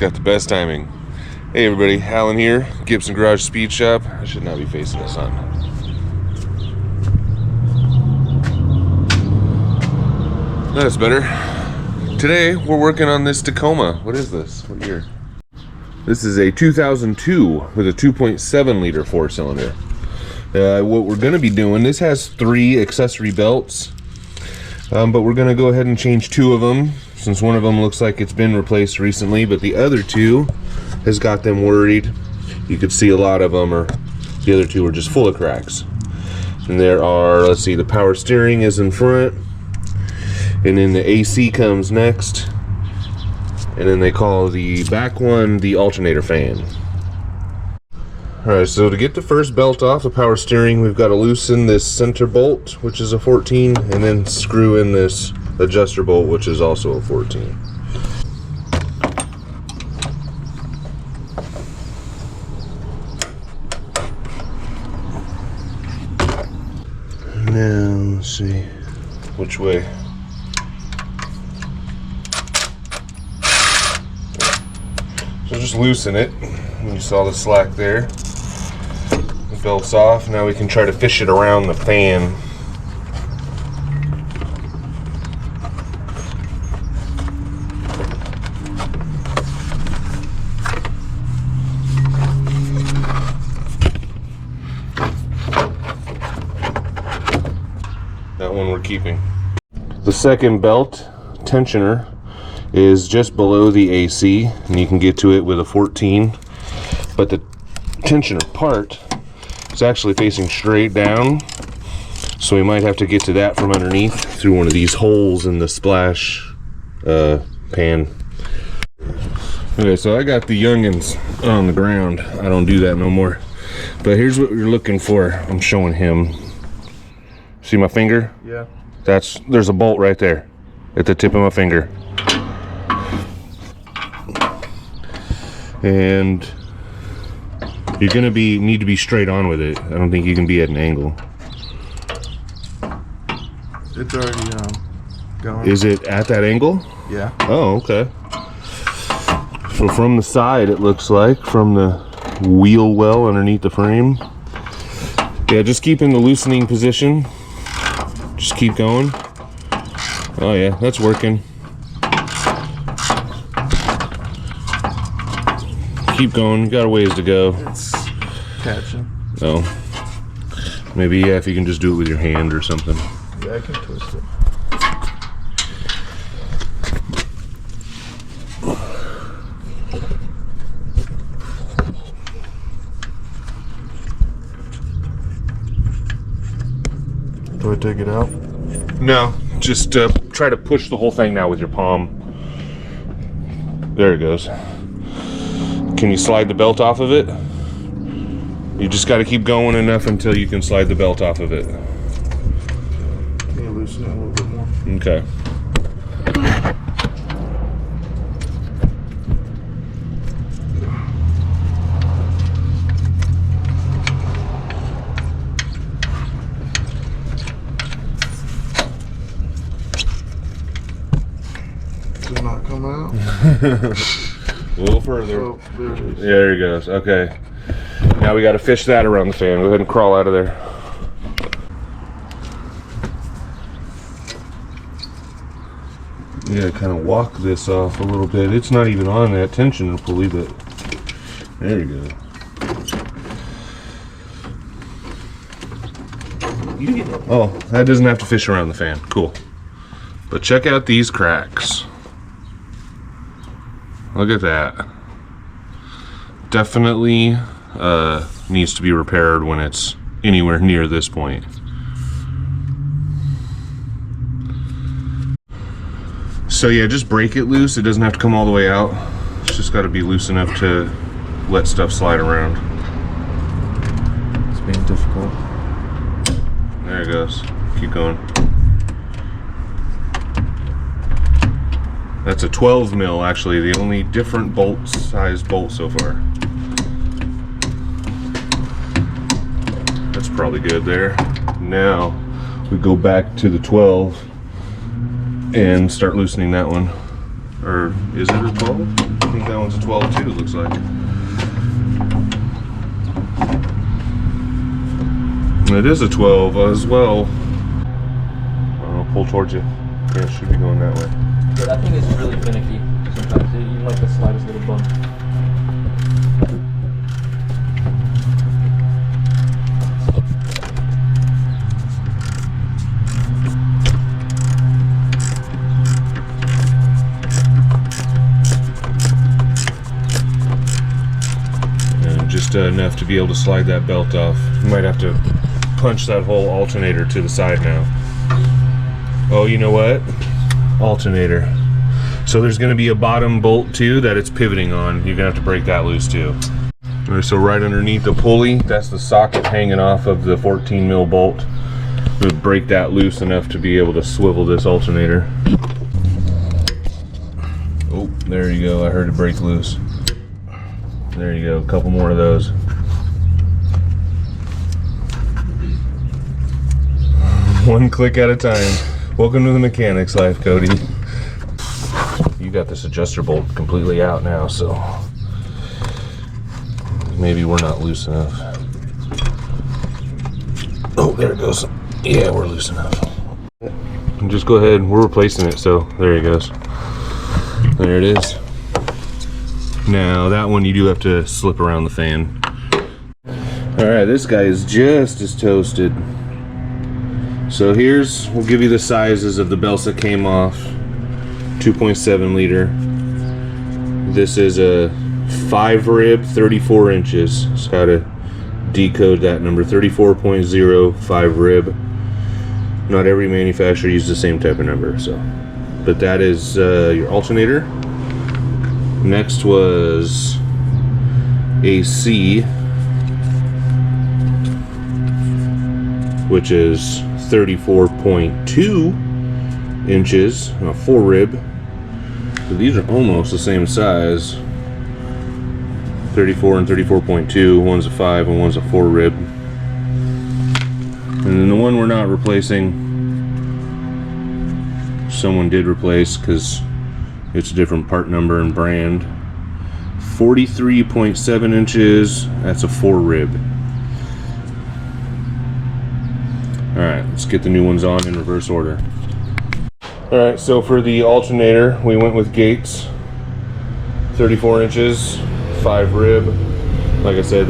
Got the best timing. Hey everybody, Alan here, Gibson Garage Speed Shop. I should not be facing the sun. That's better. Today we're working on this Tacoma. What is this? What year? This is a 2002 with a 2.7 liter 4-cylinder. What we're going to be doing, this has 3 accessory belts, but we're going to go ahead and change 2 of them, since one of them looks like it's been replaced recently, but the other 2 has got them worried. You could see a lot of them, or the other 2 are just full of cracks. And there are, let's see, the power steering is in front, and then the AC comes next, and then they call the back one the alternator fan. Alright, so to get the first belt off the power steering, we've got to loosen this center bolt, which is a 14, and then screw in this adjuster bolt, which is also a 14. Now, let's see which way. So just loosen it. You saw the slack there. The belt's off. Now we can try to fish it around the fan. That one we're keeping. The second belt tensioner is just below the AC, and you can get to it with a 14, but the tensioner part is actually facing straight down, so we might have to get to that from underneath through one of these holes in the splash pan. Okay, so I got the youngins on the ground. I don't do that no more, but here's what you're looking for. I'm showing him. See my finger? Yeah. There's a bolt right there at the tip of my finger. And you're gonna need to be straight on with it. I don't think you can be at an angle. It's already going. Is it at that angle? Yeah. Oh, okay. So from the side, it looks like, from the wheel well underneath the frame. Yeah, just keep in the loosening position. Just keep going. Oh yeah, that's working. Keep going, got a ways to go. It's catching. Oh. Maybe, yeah, if you can just do it with your hand or something. Yeah, I can twist it. Do I take it out? No, just try to push the whole thing now with your palm. There it goes. Can you slide the belt off of it? You just got to keep going enough until you can slide the belt off of it. Can you loosen it a little bit more? Okay. Does it not come out? A little further. Oh, there it is. Yeah, there he goes. Okay. Now we got to fish that around the fan. Go ahead and crawl out of there. Yeah, kind of walk this off a little bit. It's not even on that tensioner pulley, but there you go. Oh, that doesn't have to fish around the fan. Cool. But check out these cracks. Look at that. Definitely needs to be repaired when it's anywhere near this point. So yeah, just break it loose. It doesn't have to come all the way out. It's just got to be loose enough to let stuff slide around. It's being difficult. There it goes. Keep going. That's a 12 mil, actually, the only different size bolt so far. That's probably good there. Now we go back to the 12 and start loosening that one. Or is it a 12? I think that one's a 12 too, looks like. It is a 12 as well. I'll pull towards you. Yeah, it should be going that way. Yeah, that thing is really finicky sometimes, even like the slightest little bump. Just enough to be able to slide that belt off. You might have to punch that whole alternator to the side now. Oh, you know what? Alternator. So there's going to be a bottom bolt too that it's pivoting on. You're going to have to break that loose too. All right, so right underneath the pulley, that's the socket hanging off of the 14 mil bolt. We'll break that loose enough to be able to swivel this alternator. Oh, there you go. I heard it break loose. There you go, a couple more of those. One click at a time. Welcome to the mechanic's life, Cody. You got this adjuster bolt completely out now, so maybe we're not loose enough. Oh, there it goes. Yeah, we're loose enough. Just go ahead, we're replacing it, so there it goes. There it is. Now that one you do have to slip around the fan. Alright, this guy is just as toasted. So we'll give you the sizes of the belts that came off. 2.7 liter. This is a 5 rib, 34 inches. So how to decode that number, 34.05 rib. Not every manufacturer uses the same type of number, so. But that is your alternator. Next was AC, which is 34.2 inches, a 4 rib. So these are almost the same size. 34 and 34.2, one's a 5 and one's a 4 rib. And then the one we're not replacing, someone did replace because it's a different part number and brand. 43.7 inches, that's a 4 rib. Alright, let's get the new ones on in reverse order. Alright, so for the alternator, we went with Gates. 34 inches, 5 rib. Like I said,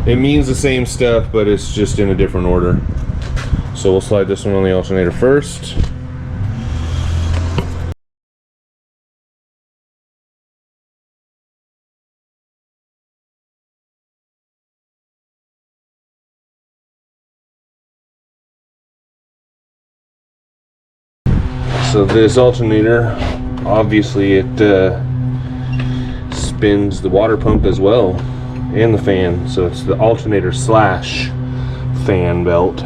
it means the same stuff, but it's just in a different order. So we'll slide this one on the alternator first. So this alternator, obviously it spins the water pump as well, and the fan. So it's the alternator slash fan belt.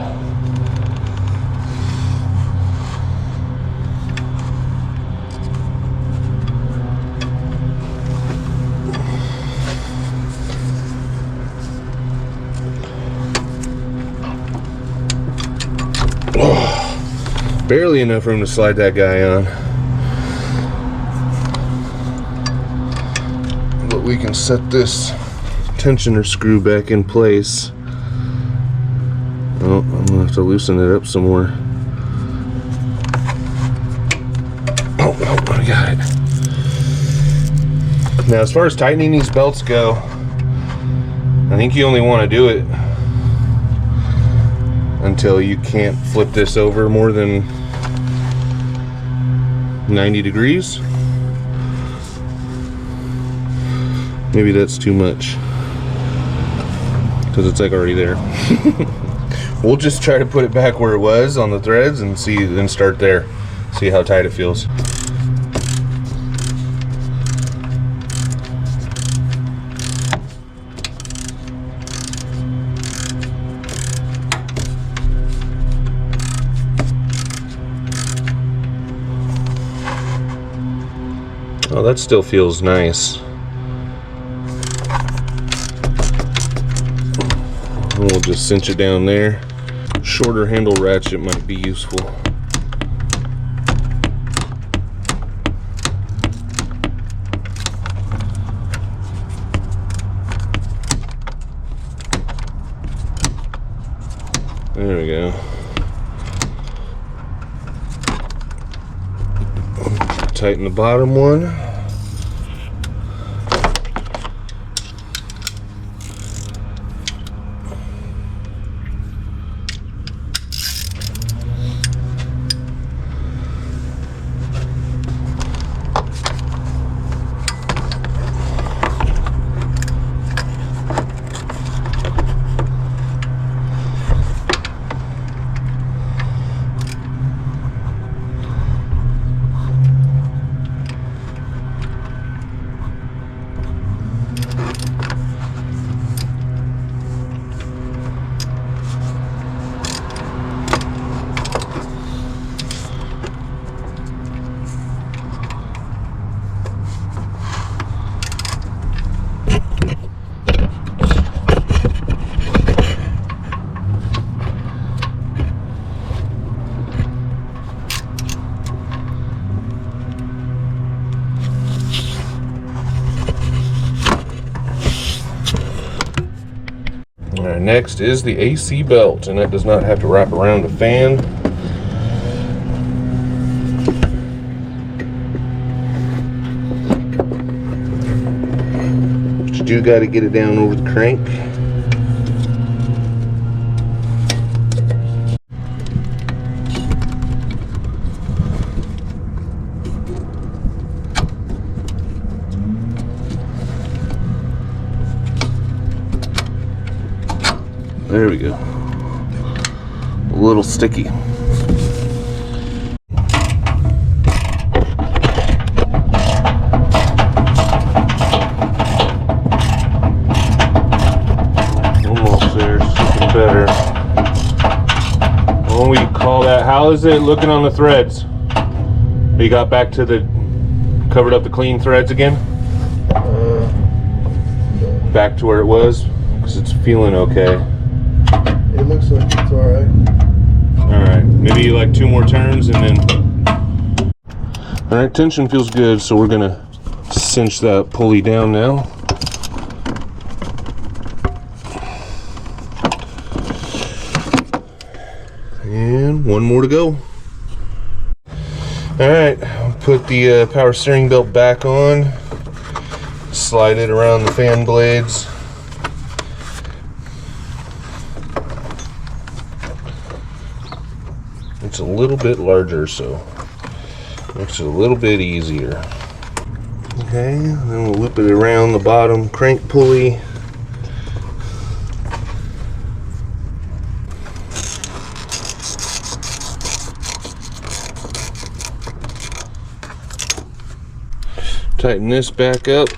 Barely enough room to slide that guy on. But we can set this tensioner screw back in place. Oh, I'm gonna have to loosen it up some more. Oh, I got it. Now, as far as tightening these belts go, I think you only want to do it until you can't flip this over more than 90 degrees. Maybe that's too much because it's like already there. We'll just try to put it back where it was on the threads and then start there. See how tight it feels. Oh, that still feels nice. And we'll just cinch it down there. Shorter handle ratchet might be useful. There we go. Tighten the bottom one. Alright, next is the AC belt, and that does not have to wrap around the fan. But you do got to get it down over the crank. There we go. A little sticky. Almost there, something better. What do we call that? How is it looking on the threads? You got back to the, covered up the clean threads again? Back to where it was? Because it's feeling okay. It looks like it's alright. Alright, maybe like 2 more turns and then... Alright, tension feels good, so we're gonna cinch that pulley down now. And 1 more to go. Alright, put the power steering belt back on. Slide it around the fan blades. It's a little bit larger, so makes it a little bit easier. Okay, then we'll loop it around the bottom crank pulley. Tighten this back up.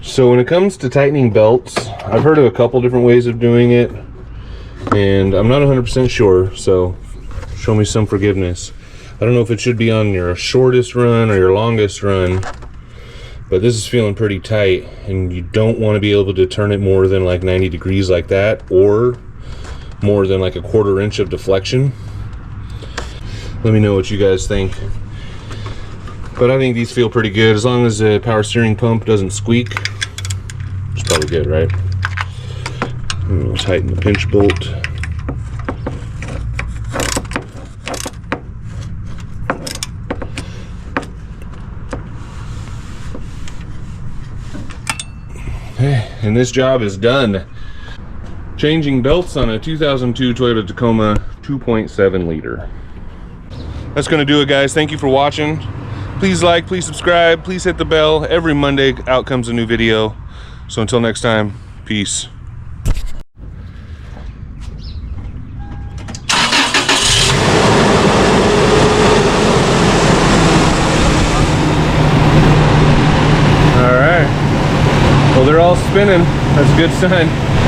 So when it comes to tightening belts, I've heard of a couple different ways of doing it, and I'm not 100% sure, so show me some forgiveness. I don't know if it should be on your shortest run or your longest run, but this is feeling pretty tight, and you don't want to be able to turn it more than like 90 degrees like that, or more than like a 1/4 inch of deflection. Let me know what you guys think. But I think these feel pretty good, as long as the power steering pump doesn't squeak. It's probably good, right? And we'll tighten the pinch bolt. Okay, and this job is done. Changing belts on a 2002 Toyota Tacoma 2.7 liter. That's gonna do it, guys. Thank you for watching. Please like, please subscribe, please hit the bell. Every Monday out comes a new video. So until next time, peace. All right. Well, they're all spinning. That's a good sign.